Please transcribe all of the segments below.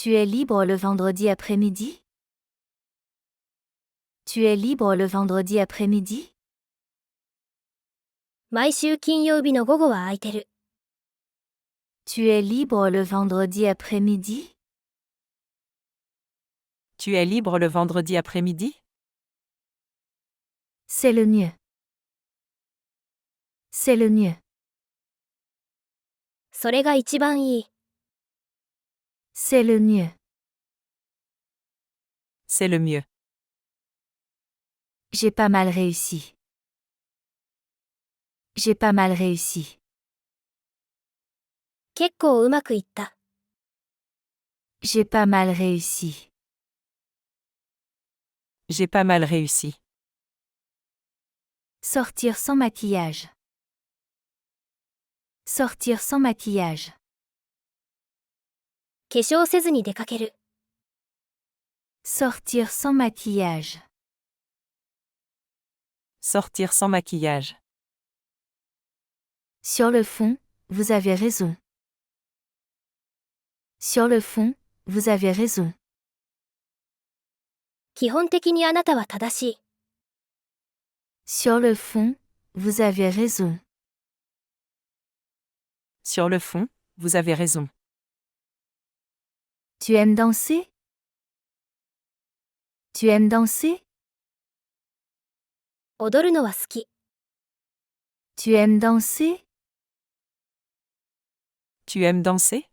Tu es libre le vendredi après-midi? Tu es libre le vendredi après-midi? 毎週金曜日の午後は空いてる。Tu es libre le vendredi après-midi? Tu es libre le vendredi après-midi? C'est le mieux. C'est le mieux. それが一番いい。C'est le mieux. C'est le mieux. J'ai pas mal réussi. J'ai pas mal réussi. 結構うまくいった。J'ai pas mal réussi. J'ai pas mal réussi. Sortir sans maquillage. Sortir sans maquillage. 化粧せずに出かける。Sortir sans maquillage. Sortir sans maquillage. Sur le fond, vous avez raison. Sur le fond, vous avez raison. 基本的にあなたは正しい。Sur le fond, vous avez raison. Sur le fond, vous avez raison. Tu aimes danser? Tu aimes danser? 踊るのは好き。Tu aimes danser? Tu aimes danser?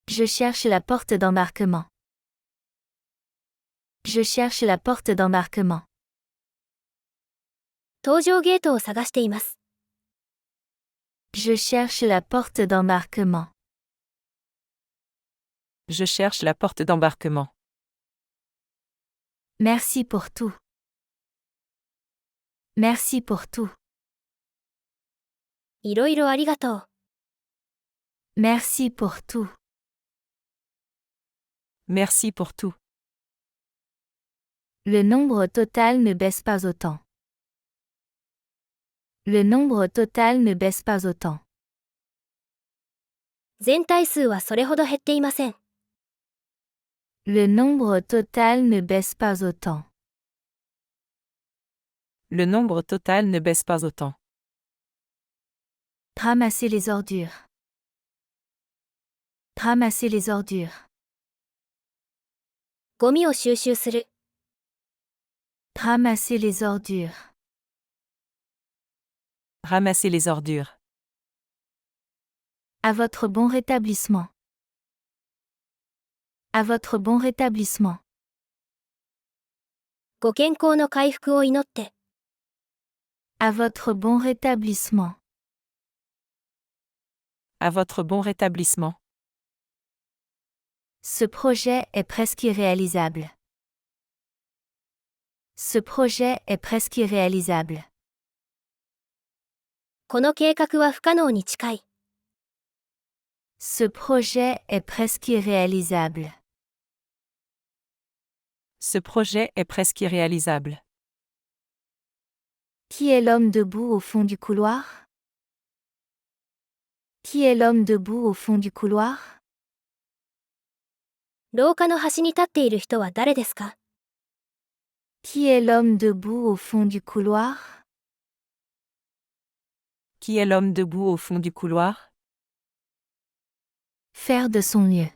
Je cherche la porte d'embarquement. Je cherche la porte d'embarquement. 搭乗ゲートを探しています。Je cherche la porte d'embarquement. Je cherche la porte d'embarquement. Merci pour tout. Merci pour tout. いろいろありがとう。Merci pour tout. Merci pour tout. Le nombre total ne baisse pas autant. Le nombre total ne baisse pas autant. 全体数はそれほど減っていません。Le nombre total ne baisse pas autant. Le nombre total ne baisse pas autant. Ramasser les ordures. Ramasser les ordures. ゴミを収集する。Ramasser les ordures. Ramasser les ordures. À votre bon rétablissement. À votre bon rétablissement. ご健康の回復を祈って。À votre bon rétablissement. À votre bon rétablissement. Ce projet est presque irréalisable. Ce projet est presque irréalisable. この計画は不可能に近い。Ce projet est presque irréalisable. Ce projet est presque irréalisable. Qui est l'homme debout au fond du couloir? Qui est l'homme debout au fond du couloir? 廊下の端に立っている人は誰ですか？ Qui est l'homme debout au fond du couloir? Qui est l'homme debout au fond du couloir? Faire de son mieux.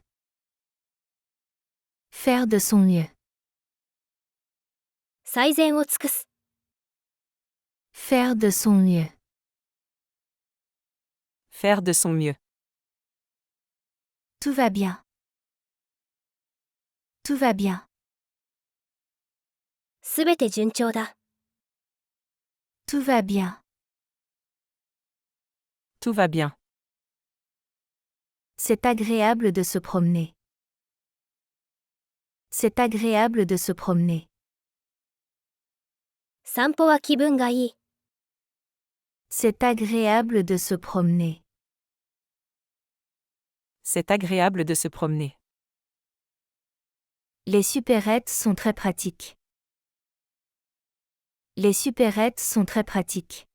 Faire de son mieux. 最善を尽くす。Faire de son mieux. Faire de son mieux. Tout va bien. Tout va bien. すべて順調だ。Tout va bien. Tout va bien. C'est agréable de se promener. C'est agréable de se promener. 散歩は気分がいい。C'est agréable de se promener. C'est agréable de se promener. Les supérettes sont très pratiques. Les supérettes sont très pratiques.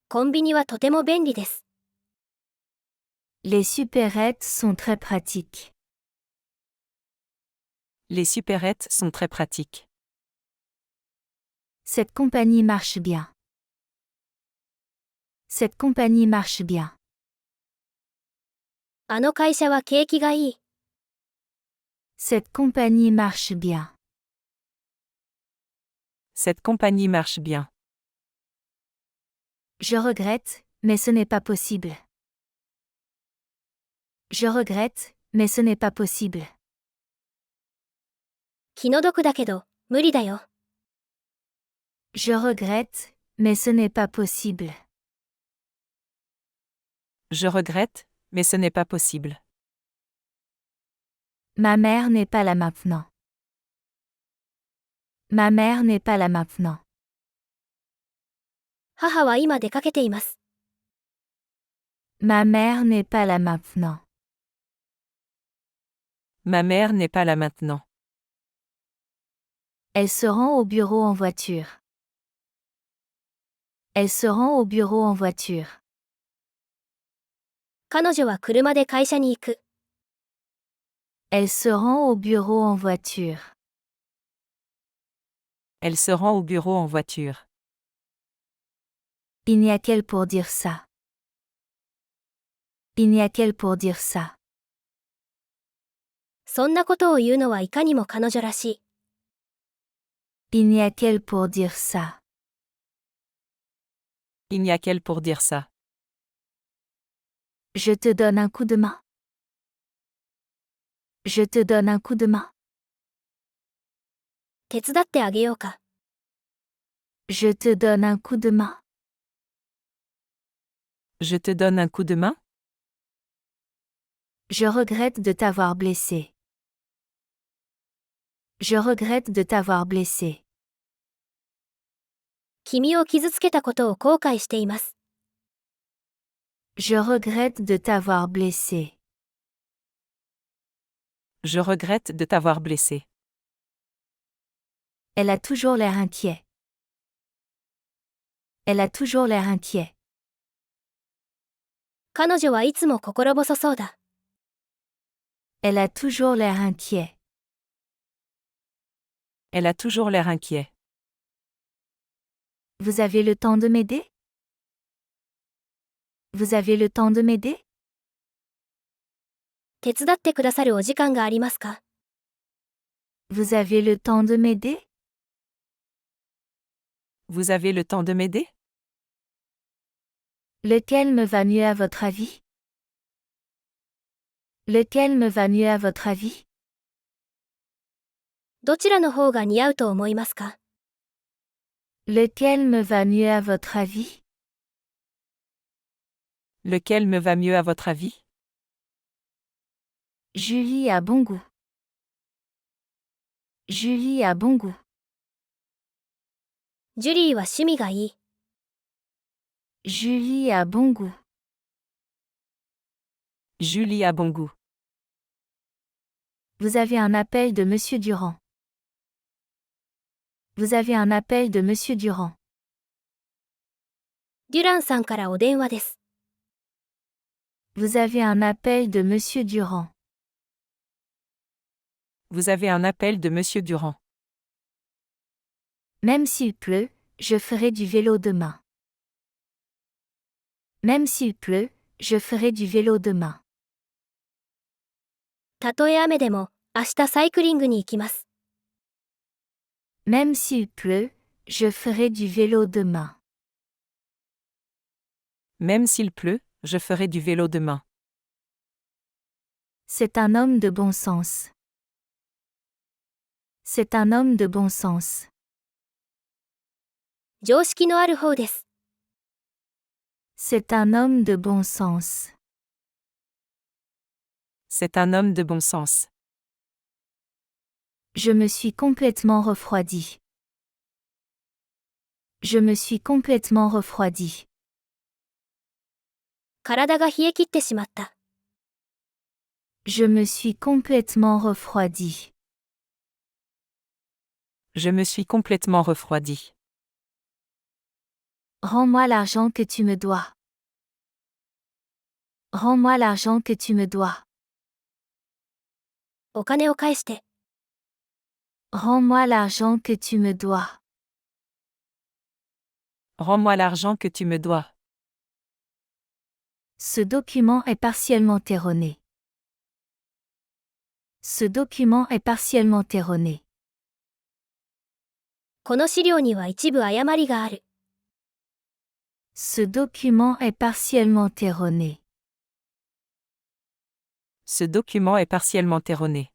コンビニはとても便利です。Les supérettes sont très pratiques. Les supérettes sont très pratiques. Cette compagnie marche bien. Cette compagnie marche bien. あの会社は景気がいい。Cette compagnie marche bien. Cette compagnie marche bien. Je regrette, mais ce n'est pas possible. Je regrette, mais ce n'est pas possible. 気の毒だけど、無理だよ。Je regrette, mais ce n'est pas possible. Je regrette, mais ce n'est pas possible. Ma mère n'est pas là maintenant. Ma mère n'est pas là maintenant. 母は今出かけています。Ma mère n'est pas là maintenant. Ma mère n'est pas là maintenant. Elle se rend au bureau en voiture. Elle se rend au bureau en voiture. 彼女は車で会社に行く。Elle se rend au bureau en voiture. Elle se rend au bureau en voiture. Il n'y a qu'elle pour dire ça. Il n'y a qu'elle pour dire ça. そんなことを言うのはいかにも彼女らしい。Il n'y a qu'elle pour dire ça. Il n'y a qu'elle pour dire ça. Je te donne un coup de main. Je te donne un coup de main. 手伝ってあげようか。Je te donne un coup de main. Je te donne un coup de main? Je regrette de t'avoir blessé. Je regrette de t'avoir blessé. 君を傷つけたことを後悔しています。Je regrette de t'avoir blessé. Je regrette de t'avoir blessé. Elle a toujours l'air inquiet. Elle a toujours l'air inquiet. 彼女はいつも心細そうだ。Elle a toujours l'air inquiet. Elle a toujours l'air inquiet. Vous avez le temps de m'aider? Vous avez le temps de m'aider? 手伝ってくださるお時間がありますか？ Vous avez le temps de m'aider? Vous avez le temps de m'aider? Lequel me va mieux à votre avis? Lequel me va mieux à votre avis? どちらの方が似合うと思いますか？ Lequel me va mieux à votre avis? Lequel me va mieux à votre avis? Julie a bon goût. Julie a bon goût. ジュリーは趣味がいい。Julie a bon goût. Julie a bon goût. Vous avez un appel de Monsieur Durand. Vous avez un appel de Monsieur Durand. デュランさんからお電話です。Vous avez un appel de Monsieur Durand. Vous avez un appel de Monsieur Durand. Même s'il pleut, je ferai du vélo demain. Même s'il pleut, je ferai du vélo demain. たとえ雨でも、明日サイクリングに行きます。Même s'il pleut, je ferai du vélo demain. Même s'il pleut, je ferai du vélo demain. C'est un homme de bon sens. C'est un homme de bon sens. 常識のある方です。C'est un homme de bon sens. C'est un homme de bon sens. Je me suis complètement refroidi. Je me suis complètement refroidi. 体が冷え切ってしまった。Je me suis complètement refroidi. Je me suis complètement refroidi. Rends-moi l'argent que tu me dois. Rends-moi l'argent que tu me dois. お金を返して。 Rends-moi l'argent que tu me dois. Rends-moi l'argent que tu me dois. Ce document est partiellement erroné. Ce document est partiellement erroné. この資料には一部誤りがある。 Ce document est partiellement erroné. Ce document est partiellement erroné.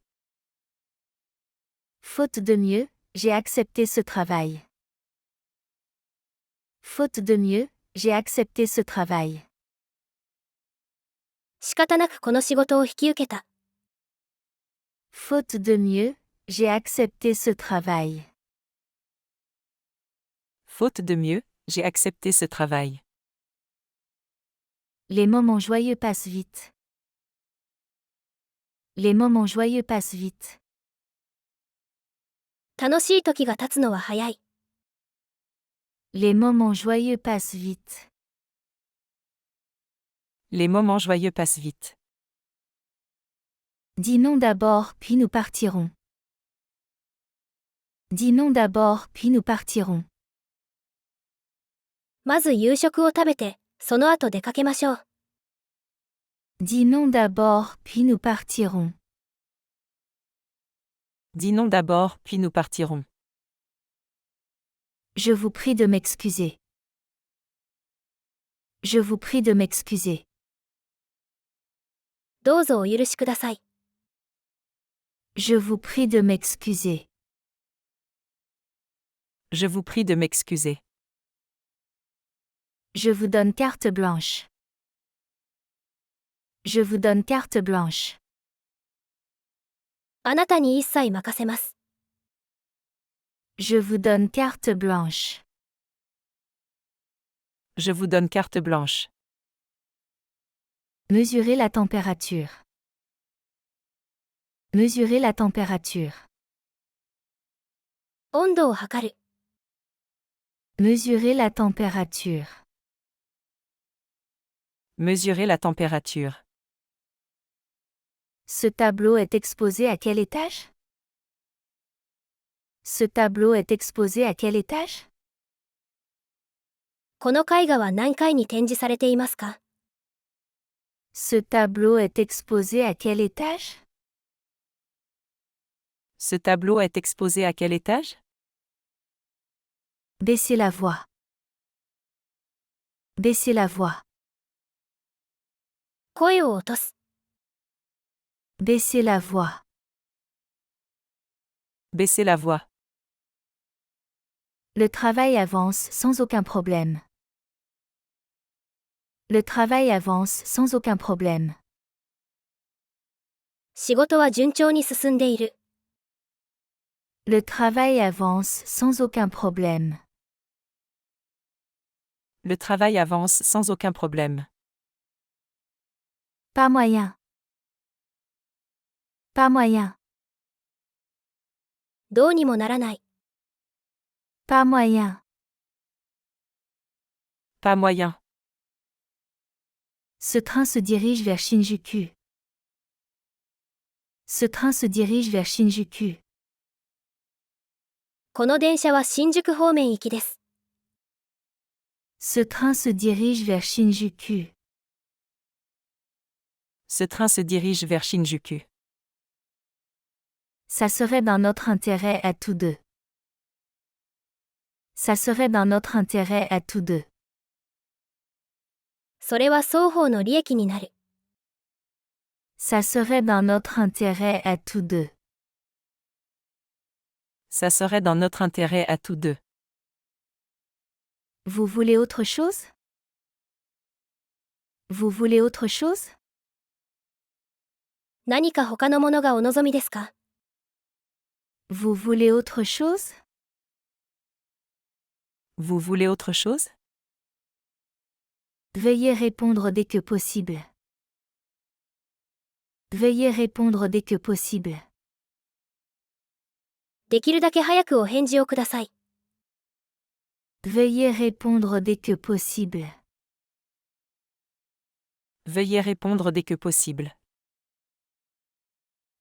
Faute de mieux, j'ai accepté ce travail. Faute de mieux, j'ai accepté ce travail. 仕方なくこの仕事を引き受けた。 Faute de mieux, j'ai accepté ce travail. Faute de mieux, j'ai accepté ce travail. Les moments joyeux passent vite. Les moments joyeux passent vite. 楽しい時が経つのは早い。 Les moments joyeux passent vite. Les moments joyeux passent vite. Dînons d'abord, puis nous partirons. Dînons d'abord, puis nous partirons. まず夕食を食べて、その後出かけましょう。 Dînons d'abord, puis nous partirons. Dînons d'abord, puis nous partirons. Je vous prie de m'excuser. Je vous prie de m'excuser. どうぞお許しください。 Je vous prie de m'excuser. Je vous prie de m'excuser. Je vous donne carte blanche. Je vous donne carte blanche. あなたに一切任せます。 Je vous donne carte blanche. Je vous donne carte blanche. Mesurez la température. Mesurez la température. 温度を測る。 Mesurez la température. Mesurer la température. Ce tableau est exposé à quel étage? Ce tableau est exposé à quel étage? この絵画は何階に展示されていますか？ Ce tableau est exposé à quel étage? Ce tableau est exposé à quel étage? Baissez la voix. Baissez la voix. 声を落とす。 Baissez la voix. Baissez la voix. Le travail avance sans aucun problème. Le travail avance sans aucun problème. 仕事は順調に進んでいる。 Le travail avance sans aucun problème. Le travail avance sans aucun problème. Pas moyen. Pas moyen. どうにもならない。 Pas moyen. Pas moyen. Ce train se dirige vers Shinjuku. Ce train se dirige vers Shinjuku. この電車は新宿方面行きです。 Ce train se dirige vers Shinjuku. Ce train se dirige vers Shinjuku. Ça serait dans notre intérêt à tous deux. Ça serait dans notre intérêt à tous deux. それは双方の利益になる。 Ça serait dans notre intérêt à tous deux. Ça serait dans notre intérêt à tous deux. Vous voulez autre chose? Vous voulez autre chose? 何か他のものがお望みですか？ Vous voulez autre chose? Vous voulez autre chose? Veuillez répondre dès que possible. Veuillez répondre dès que possible. できるだけ早くお返事をください。 Veuillez répondre dès que possible. Veuillez répondre dès que possible.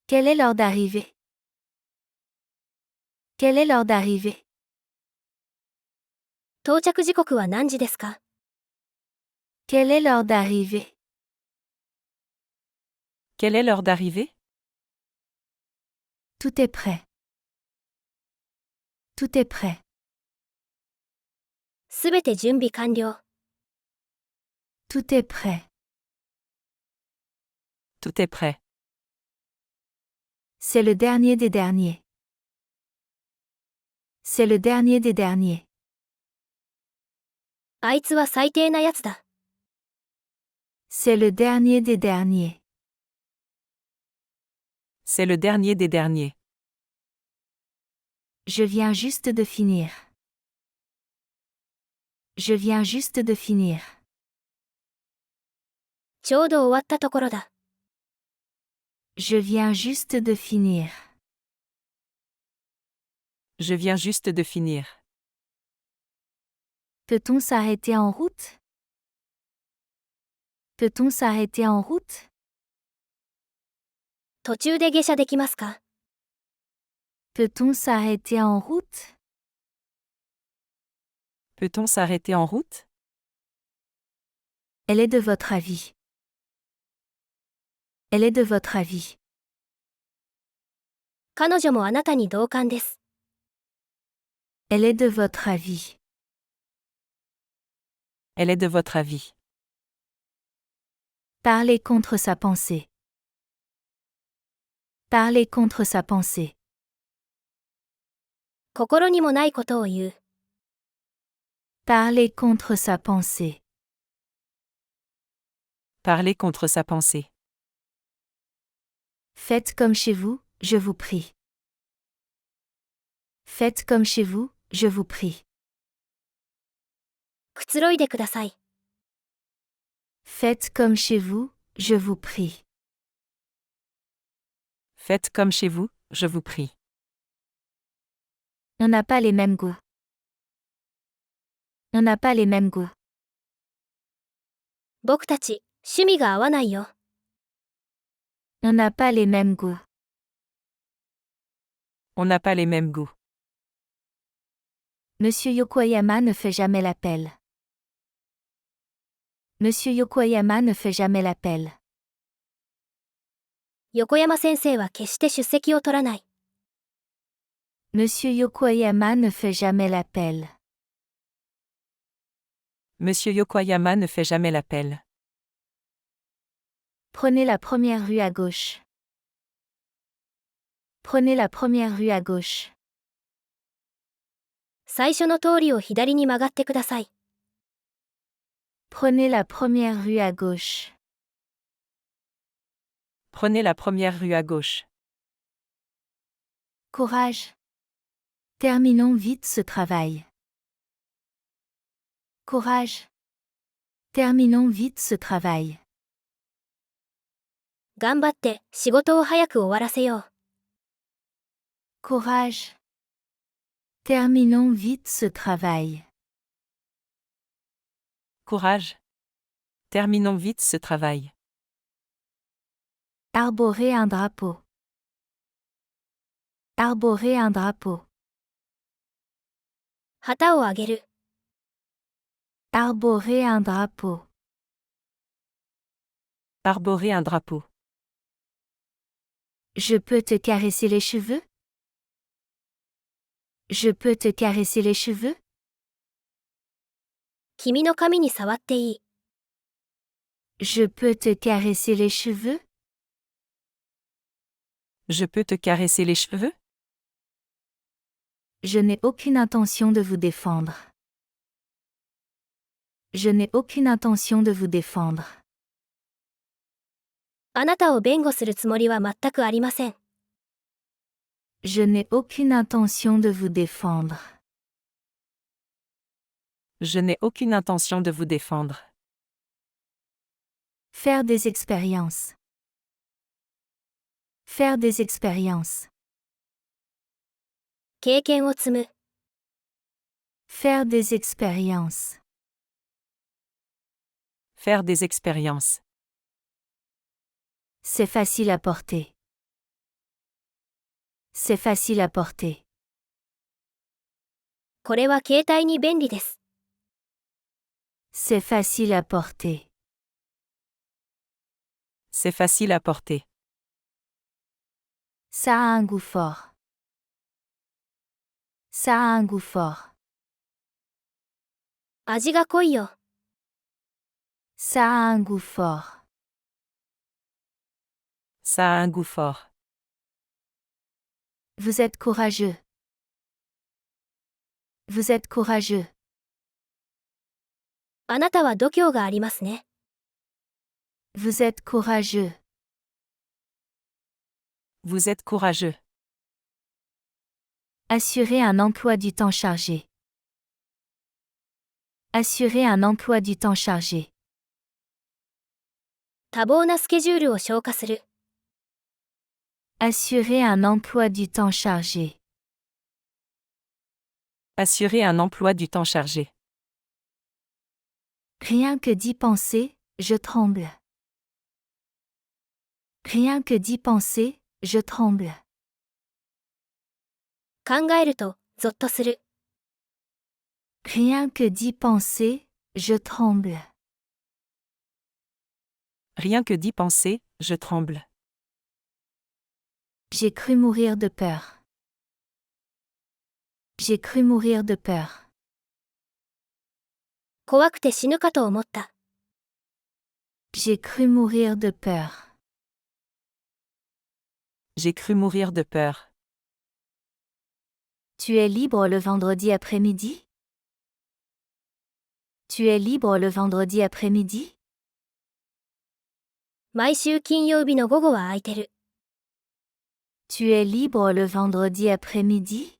Quelle est l'heure d'arrivée? Quelle est l'heure d'arrivée? 到着時刻は何時ですか？ Quelle est l'heure d'arrivée? Quelle est l'heure d'arrivée? Tout est prêt. Tout est prêt. すべて準備完了。Tout est prêt. Tout est prêt. C'est le dernier des derniers. C'est le dernier des derniers. あいつは最低なやつだ。C'est le dernier des derniers. C'est le dernier des derniers. Je viens juste de finir. Je viens juste de finir. ちょうど終わったところだ。Je viens juste de finir. Je viens juste de finir. Peut-on s'arrêter en route? Peut-on s'arrêter en route? 途中で下車できますか？ Peut-on s'arrêter en route? Peut-on s'arrêter en route? Elle est de votre avis. Elle est de votre avis. 彼女もあなたに同感です。Elle est de votre avis. Elle est de votre avis. Parlez contre sa pensée. Parlez contre sa pensée. 心にもないことを言う。Parlez contre sa pensée. Parler contre sa pensée. Faites comme chez vous, je vous prie. Faites comme chez vous, je vous prie. くつろいでください。Faites comme chez vous, je vous prie. Faites comme chez vous, je vous prie. On n'a pas les mêmes goûts. On n'a pas les mêmes goûts. 僕たち、趣味が合わないよ。On n'a pas les mêmes goûts. On n'a pas les mêmes goûts. Monsieur Yokoyama ne fait jamais l'appel. Monsieur Yokoyama ne fait jamais l'appel. 横山先生は決して出席を取らない。Monsieur Yokoyama ne fait jamais l'appel. Monsieur Yokoyama ne fait jamais l'appel. Prenez la première rue à gauche. Prenez la première rue à gauche. 最初の通りを左に曲がってください。Prenez la première rue à gauche. Prenez la première rue à gauche. Courage. Terminons vite ce travail. Courage. Terminons vite ce travail. 頑張って、仕事を早く終わらせよう。Courage. Terminons vite ce travail. Courage. Terminons vite ce travail. Arborer un drapeau. Arborer un drapeau. 旗をあげる。Arborer un drapeau. Arborer un drapeau. Je peux te caresser les cheveux? Je peux te caresser les cheveux? 君の髪に触っていい。Je peux te caresser les cheveux? Je peux te caresser les cheveux? Je n'ai aucune intention de vous défendre. Je n'ai aucune intention de vous défendre. あなたを弁護するつもりは全くありません。Je n'ai aucune intention de vous défendre. Je n'ai aucune intention de vous défendre. Faire des expériences. Faire des expériences. 経験を積む。Faire des expériences. Faire des expériences. C'est facile à porter. C'est facile à porter. これは携帯に便利です。C'est facile à porter. C'est facile à porter. Ça a un goût fort. Ça a un goût fort. 味が濃いよ。Ça a un goût fort. Ça a un goût fort. Vous êtes courageux. Vous êtes courageux. あなたは度胸がありますね。Vous êtes courageux. Vous êtes courageux. Assurer un emploi du temps chargé. Assurer un emploi du temps chargé. 多忙なスケジュールを消化する。Assurer un emploi du temps chargé. Assurer un emploi du temps chargé. Rien que d'y penser, je tremble. Rien que d'y penser, je tremble. 考えると、ゾッとする。Rien que d'y penser, je tremble. Rien que d'y penser, je tremble. J'ai cru mourir de peur. J'ai cru mourir de peur. 怖くて死ぬかと思った。J'ai cru mourir de peur. J'ai cru mourir de peur. Tu es libre le vendredi après-midi? Tu es libre le vendredi après-midi? 毎週金曜日の午後は空いてる。Tu es libre le vendredi après-midi?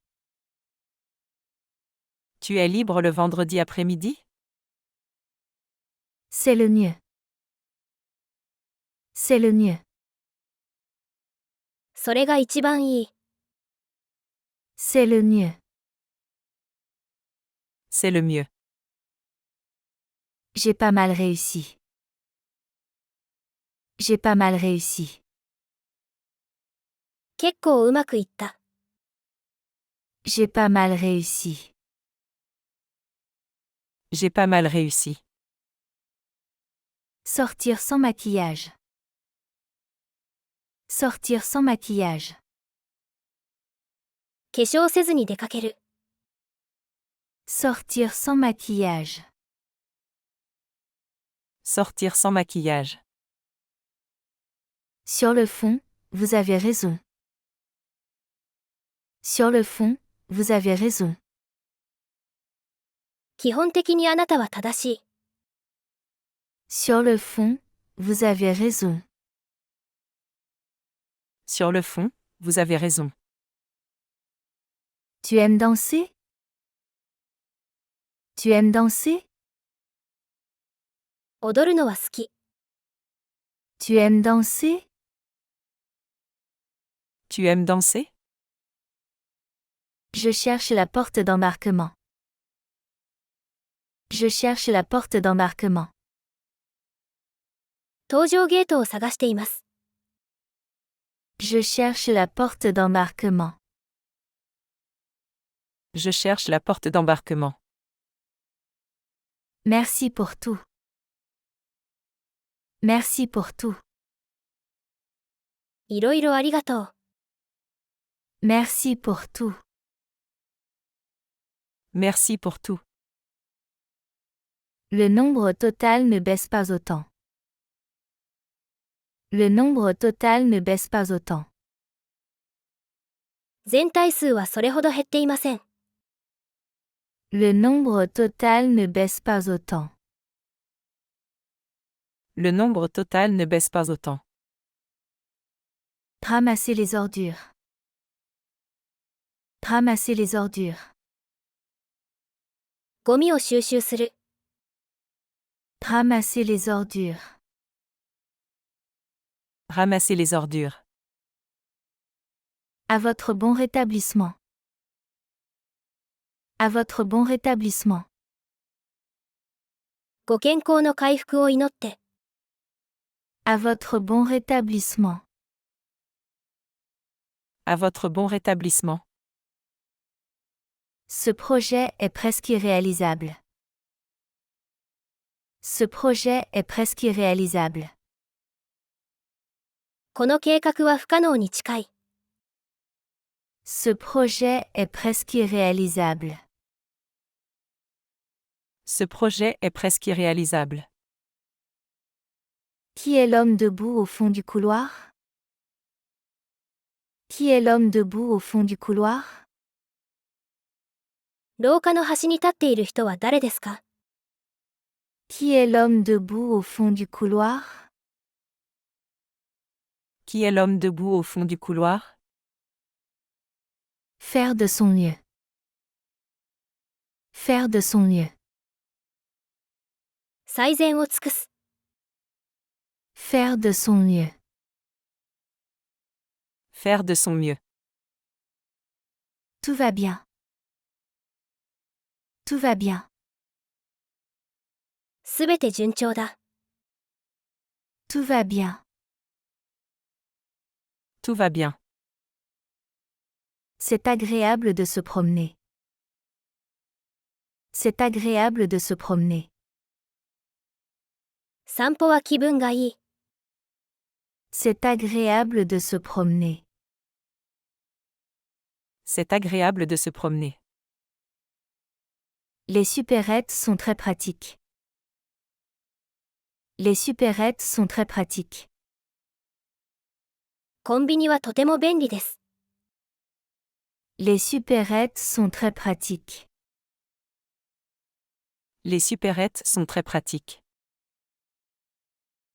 Tu es libre le vendredi après-midi? C'est le mieux. C'est le mieux. それが一番いい。C'est le mieux. C'est le mieux. J'ai pas mal réussi. J'ai pas mal réussi. 結構うまくいった。J'ai pas mal réussi. J'ai pas mal réussi. Sortir sans maquillage. Sortir sans maquillage. 化粧せずに出かける。Sortir sans maquillage. Sortir sans maquillage. Sur le fond, vous avez raison. Sur le fond, vous avez raison. 基本的にあなたは正しい。Sur le fond, vous avez raison. Sur le fond, vous avez raison. Tu aimes danser? Tu aimes danser? 踊るのは好き。Tu aimes danser? Tu aimes danser? Je cherche la porte d'embarquement. Je cherche la porte d'embarquement. 搭乗ゲートを探しています。Je cherche la porte d'embarquement. Je cherche la porte d'embarquement. Merci pour tout. Merci pour tout. いろいろありがとう。Merci pour tout. Merci pour tout. Le nombre total ne baisse pas autant. Le nombre total ne baisse pas autant. 全体数はそれほど減っていません。Le nombre total ne baisse pas autant. Le nombre total ne baisse pas autant. Ramasser les ordures. Ramasser les ordures. ゴミを収集する。Ramasser les ordures. Ramasser les ordures. À votre bon rétablissement. À votre bon rétablissement. ご健康の回復を祈って。À votre bon rétablissement. À votre bon rétablissement. Ce projet est presque irréalisable. Ce projet est presque irréalisable. この計画は不可能に近い。Ce projet est presque irréalisable. Ce projet est presque irréalisable. Qui est l'homme debout au fond du couloir? Qui est l'homme debout au fond du couloir? 廊下の端に立っている人は誰ですか？ Qui est l'homme debout au fond du couloir? Qui est l'homme debout au fond du couloir? Faire de son mieux. Faire de son mieux. 最善を尽くす。Faire de son mieux. Faire de son mieux. Tout va bien. Tout va bien. すべて順調だ。Tout va bien. Tout va bien. C'est agréable de se promener. C'est agréable de se promener. 散歩は気分がいい。C'est agréable de se promener. C'est agréable de se promener. Les supérettes sont très pratiques. Les supérettes sont très pratiques. コンビニはとても便利です。Les supérettes sont très pratiques. Les supérettes sont très pratiques.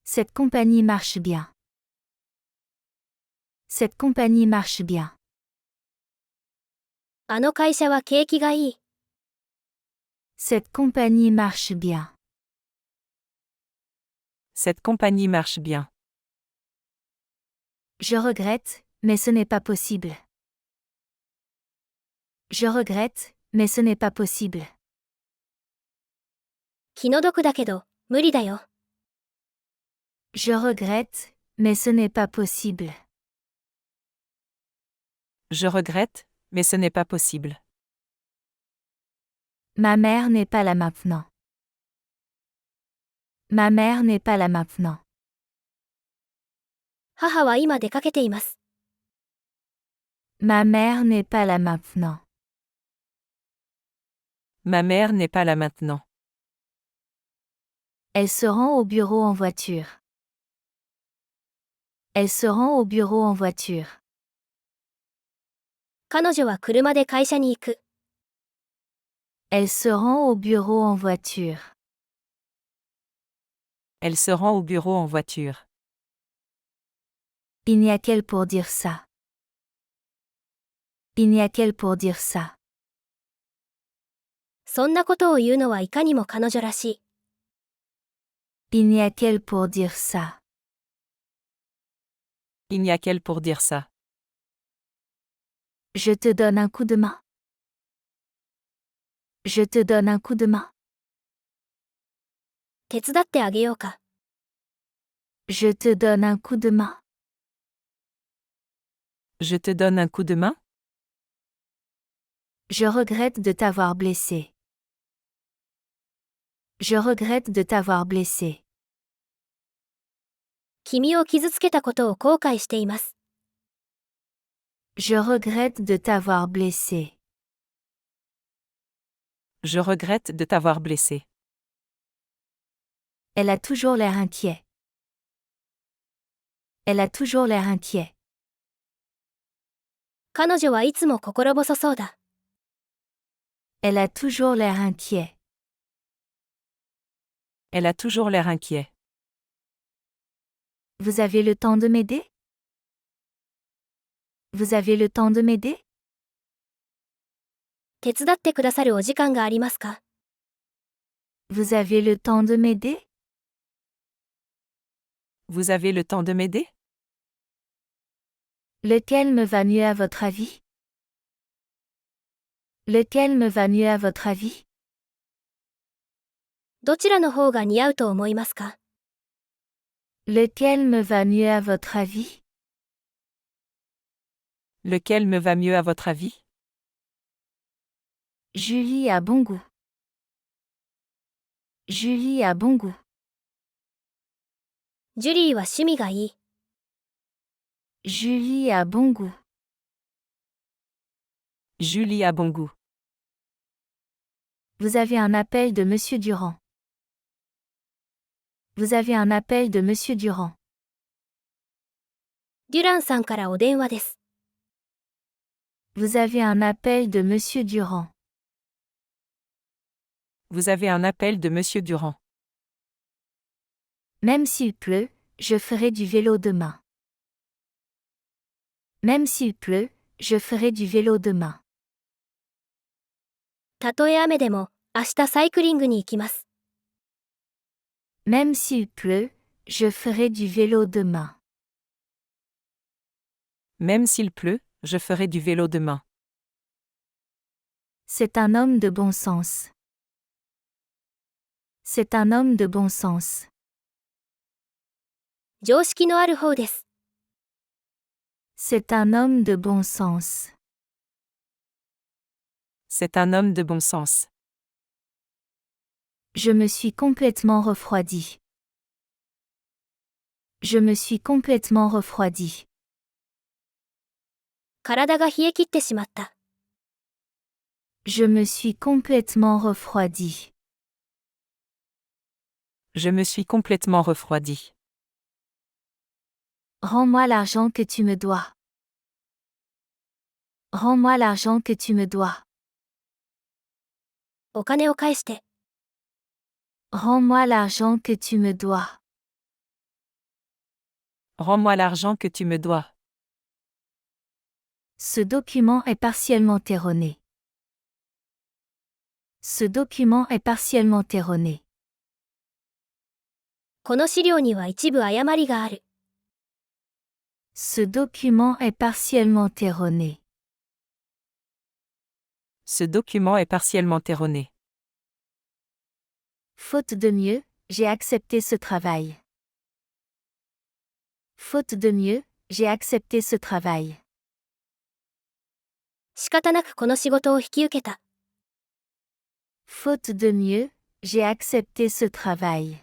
Cette compagnie marche bien. Cette compagnie marche bien. あの会社は景気がいい。Cette compagnie marche bien. Cette compagnie marche bien. Je regrette, mais ce n'est pas possible. Je regrette, mais ce n'est pas possible. 気の毒だけど、無理だよ。Je regrette, mais ce n'est pas possible. Je regrette, mais ce n'est pas possible. Ma mère n'est pas là maintenant. Ma mère n'est pas là maintenant. 母は今出かけています。Ma mère n'est pas là maintenant. Ma mère n'est pas là maintenant. Elle se rend au bureau en voiture. Elle se rend au bureau en voiture. 彼女は車で会社に行く。Elle se rend au bureau en voiture. Elle se rend au bureau en voiture. Il n'y a qu'elle pour dire ça. Il n'y a qu'elle pour dire ça. そんなことを言うのはいかにも彼女らしい。Il n'y a qu'elle pour dire ça. Il n'y a qu'elle pour dire ça. Je te donne un coup de main. Je te donne un coup de main. 手伝ってあげようか。Je te donne un coup de main. Je te donne un coup de main? Je regrette de t'avoir blessé. Je regrette de t'avoir blessé. 君を傷つけたことを後悔しています。Je regrette de t'avoir blessé. Je regrette de t'avoir blessé. Elle a toujours l'air inquiet. Elle a toujours l'air inquiet. 彼女はいつも心細そうだ。Elle a toujours l'air inquiet. Elle a toujours l'air inquiet. Vous avez le temps de m'aider? Vous avez le temps de m'aider? 手伝ってくださるお時間がありますか？ Vous avez le temps de m'aider? Vous avez le temps de m'aider? Lequel me va mieux à votre avis? Lequel me va mieux à votre avis? どちらの方が似合うと思いますか？ Lequel me va mieux à votre avis? Lequel me va mieux à votre avis? Julie a bon goût. Julie a bon goût. ジュリーは趣味がいい。 Julie a bon goût. Julie a bon goût. Vous avez un appel de Monsieur Durand. Vous avez un appel de Monsieur Durand. デュランさんからお電話です。 Vous avez un appel de Monsieur Durand. Vous avez un appel de Monsieur Durand. Même s'il pleut, je ferai du vélo demain. Même s'il pleut, je ferai du vélo demain. たとえ雨でも、明日サイクリングに行きます。 Même s'il pleut, je ferai du vélo demain. Même s'il pleut, je ferai du vélo demain. C'est un homme de bon sens. C'est un homme de bon sens. 常識のある方です。 C'est un homme de bon sens. C'est un homme de bon sens. Je me suis complètement refroidi. Je me suis complètement refroidi. 体が冷え切ってしまった。 Je me suis complètement refroidi. Je me suis complètement refroidi. Rends-moi l'argent que tu me dois. Rends-moi l'argent que tu me dois. お金を返して。 Rends-moi l'argent que tu me dois. Rends-moi l'argent que tu me dois. Ce document est partiellement erroné. Ce document est partiellement erroné. この資料には一部誤りがある。 Ce document est partiellement erroné. Ce document est partiellement erroné. Faute de mieux, j'ai accepté ce travail. Faute de mieux, j'ai accepté ce travail. 仕方なくこの仕事を引き受けた。 Faute de mieux, j'ai accepté ce travail.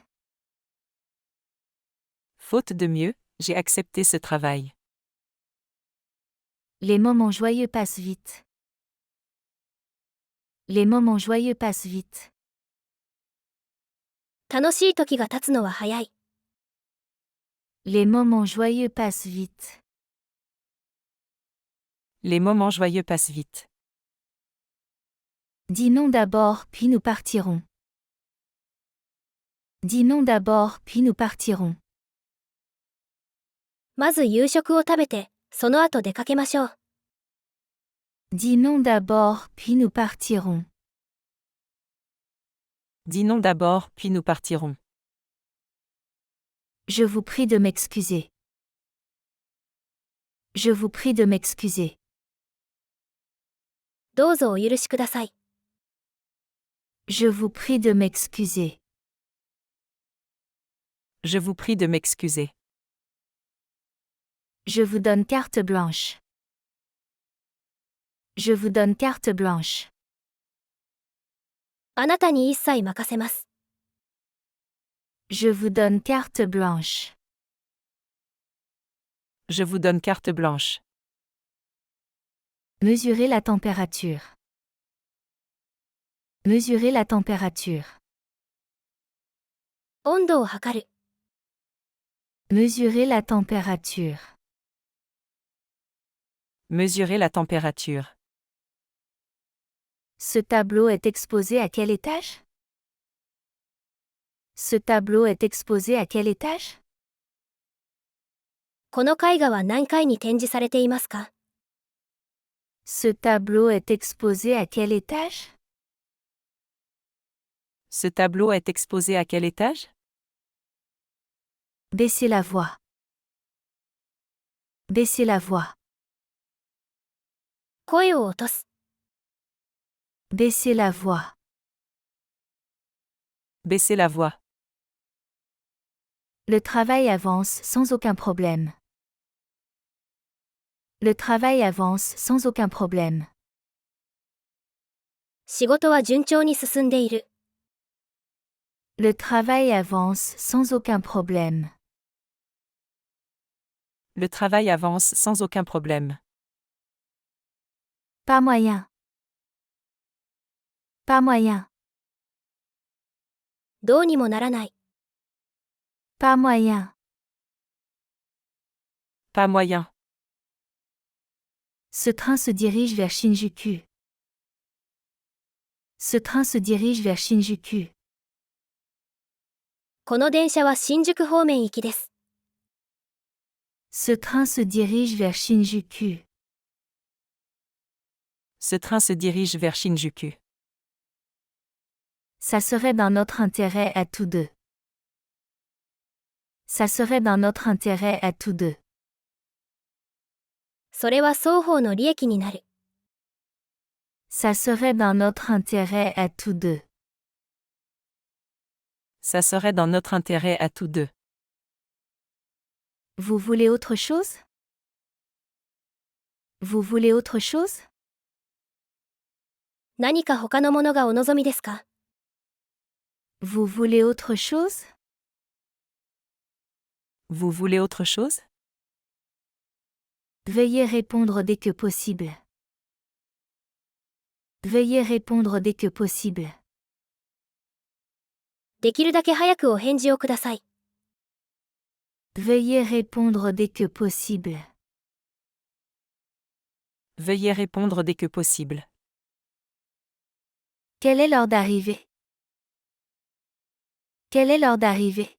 Faute de mieux, j'ai accepté ce travail. Les moments joyeux passent vite. Les moments joyeux passent vite. 楽しい時が経つのは早い。 Les moments joyeux passent vite. Les moments joyeux passent vite. Dînons d'abord, puis nous partirons. Dînons d'abord, puis nous partirons. まず夕食を食べて、その後出かけましょう。 Dînons d'abord, puis nous partirons. Dînons d'abord, puis nous partirons. Je vous prie de m'excuser. Je vous prie de m'excuser. どうぞお許しください。 Je vous prie de m'excuser. Je vous prie de m'excuser. Je vous donne carte blanche. Je vous donne carte blanche. あなたに一切任せます。 Je vous donne carte blanche. Je vous donne carte blanche. Mesurez la température. Mesurez la température. 温度を測る。 Mesurez la température. Mesurez la température. Ce tableau est exposé à quel étage? Ce tableau est exposé à quel étage? この絵画は何階に展示されていますか？ Ce tableau est exposé à quel étage? Ce tableau est exposé à quel étage? Baissez la voix. Baissez la voix. 声を落とす。 Baissez la voix. Baissez la voix. Le travail avance sans aucun problème. Le travail avance sans aucun problème. 仕事は順調に進んでいる。Le travail avance sans aucun problème. Le travail avance sans aucun problème. Pas moyen. Pas moyen. どうにもならない。Pas moyen. Pas moyen. Ce train se dirige vers Shinjuku. Ce train se dirige vers Shinjuku. この電車は新宿方面行きです。Ce train se dirige vers Shinjuku. Ce train se dirige vers Shinjuku. Ça serait dans notre intérêt à tous deux. Ça serait dans notre intérêt à tous deux. それは双方の利益になる。Ça serait dans notre intérêt à tous deux. Ça serait dans notre intérêt à tous deux. Vous voulez autre chose? Vous voulez autre chose? 何か他のものがお望みですか？ Vous voulez autre chose? Vous voulez autre chose? Veuillez répondre dès que possible. Veuillez répondre dès que possible. できるだけ早くお返事をください。Veuillez répondre dès que possible. Veuillez répondre dès que possible. Quelle est l'heure d'arrivée? Quelle est l'heure d'arrivée?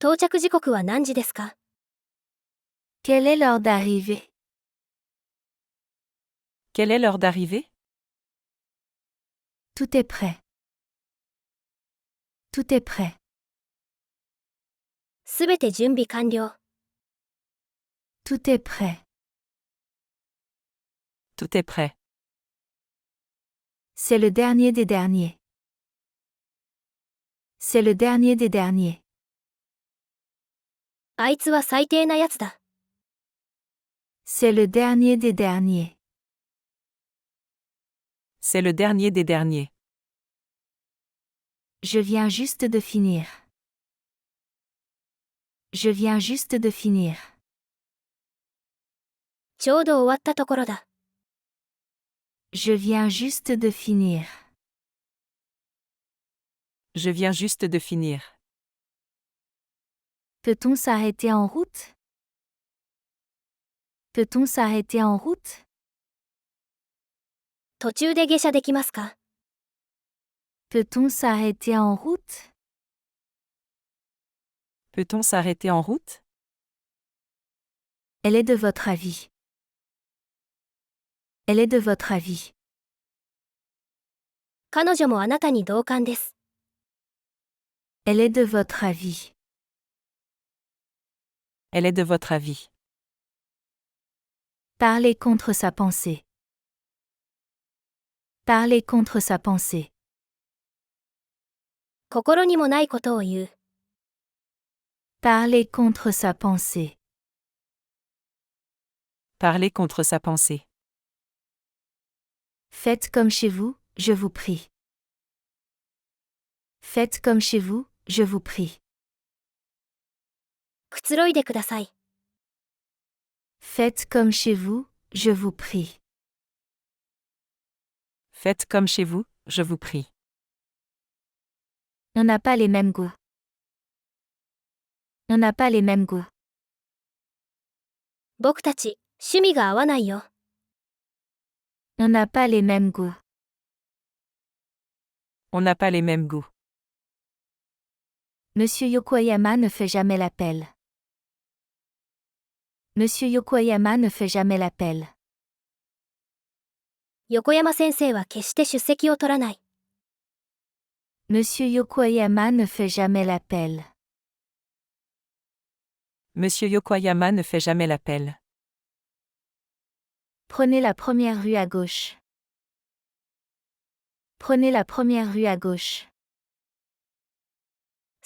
到着時刻は何時ですか？ Quelle est l'heure d'arrivée? Quelle est l'heure d'arrivée? Tout est prêt. Tout est prêt. すべて準備完了。Tout est prêt. Tout est prêt. C'est le dernier des derniers. C'est le dernier des derniers. あいつは最低なやつだ。C'est le dernier des derniers. C'est le dernier des derniers. Je viens juste de finir. Je viens juste de finir. ちょうど終わったところだ。Je viens juste de finir. Je viens juste de finir. Peut-on s'arrêter en route? Peut-on s'arrêter en route? 途中で下車できますか？ Peut-on s'arrêter en route? Peut-on s'arrêter en route? Elle est de votre avis. Elle est de votre avis. 彼女もあなたに同感です。Elle est de votre avis. Elle est de votre avis. Parlez contre sa pensée. Parlez contre sa pensée. 心にもないことを言う。Parlez contre sa pensée. Parlez contre sa pensée. Faites comme chez vous, je vous prie. Faites comme chez vous, je vous prie. くつろいでください。Faites comme chez vous, je vous prie. Faites comme chez vous, je vous prie. On n'a pas les mêmes goûts. On n'a pas les mêmes goûts. 僕たち、趣味が合わないよ。On n'a pas les mêmes goûts. On n'a pas les mêmes goûts. Monsieur Yokoyama ne fait jamais l'appel. Monsieur Yokoyama ne fait jamais l'appel. 横山先生は決して出席を取らない。Monsieur Yokoyama ne fait jamais l'appel. Monsieur Yokoyama ne fait jamais l'appel. Prenez la première rue à gauche. Prenez la première rue à gauche.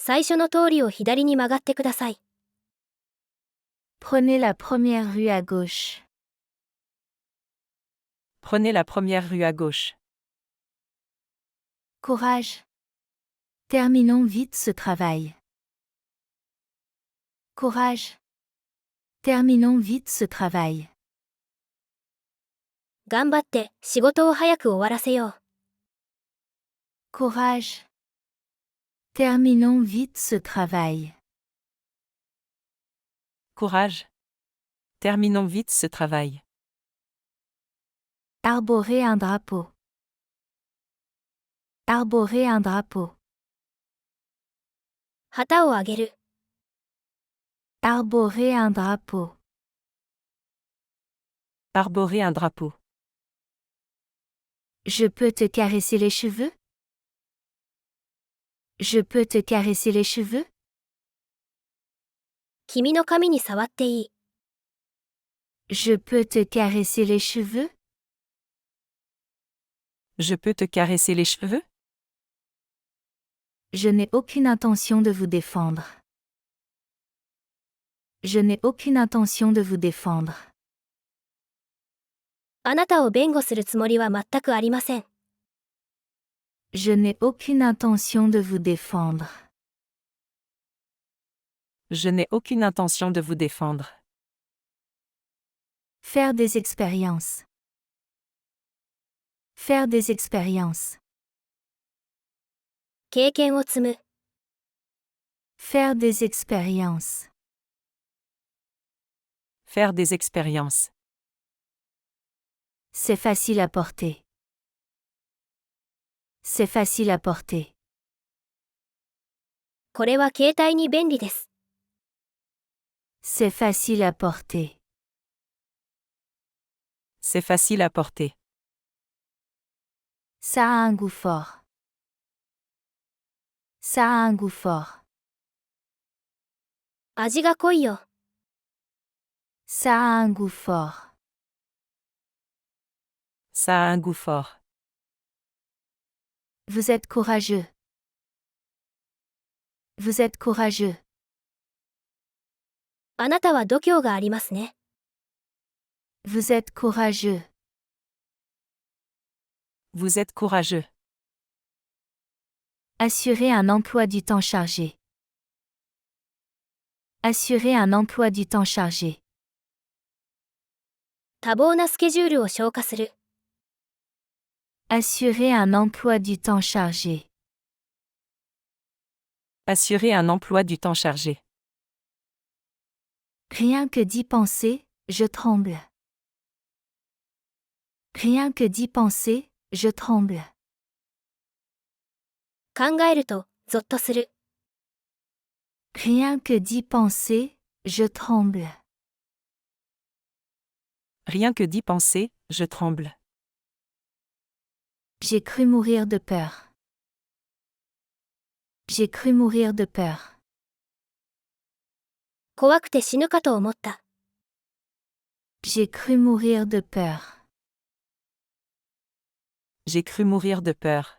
最初の通りを左に曲がってください。Prenez la première rue à gauche. Prenez la première rue à gauche. Courage. Terminons vite ce travail. Courage. Terminons vite ce travail. 頑張って、仕事を早く終わらせよう。Courage. Terminons vite ce travail. Courage. Terminons vite ce travail. Arborer un drapeau. Arborer un drapeau. 旗をあげる。Arborer un drapeau. Arborer un drapeau. Je peux te caresser les cheveux? Je peux te caresser les cheveux? 君の髪に触っていい。Je peux te caresser les cheveux? Je peux te caresser les cheveux? Je n'ai aucune intention de vous défendre. Je n'ai aucune intention de vous défendre. あなたを弁護するつもりは全くありません。Je n'ai aucune intention de vous défendre. Je n'ai aucune intention de vous défendre. Faire des expériences. Faire des expériences. 経験を積む。Faire des expériences. Faire des expériences. C'est facile à porter. C'est facile à porter. これは携帯に便利です。C'est facile à porter. C'est facile à porter. Ça a un goût fort. Ça a un goût fort. 味が濃いよ。Ça a un goût fort. Ça a un goût fort. Vous êtes courageux. Vous êtes courageux. あなたは度胸がありますね。Vous êtes courageux. Vous êtes courageux. Assurer un emploi du temps chargé. Assurer un emploi du temps chargé. 多忙なスケジュールを消化する。Assurer un emploi du temps chargé. Assurer un emploi du temps chargé. Rien que d'y penser, je tremble. Rien que d'y penser, je tremble. 考えると、ゾッとする。Rien que d'y penser, je tremble. Rien que d'y penser, je tremble. J'ai cru mourir de peur. J'ai cru mourir de peur. 怖くて死ぬかと思った。J'ai cru mourir de peur. J'ai cru mourir de peur.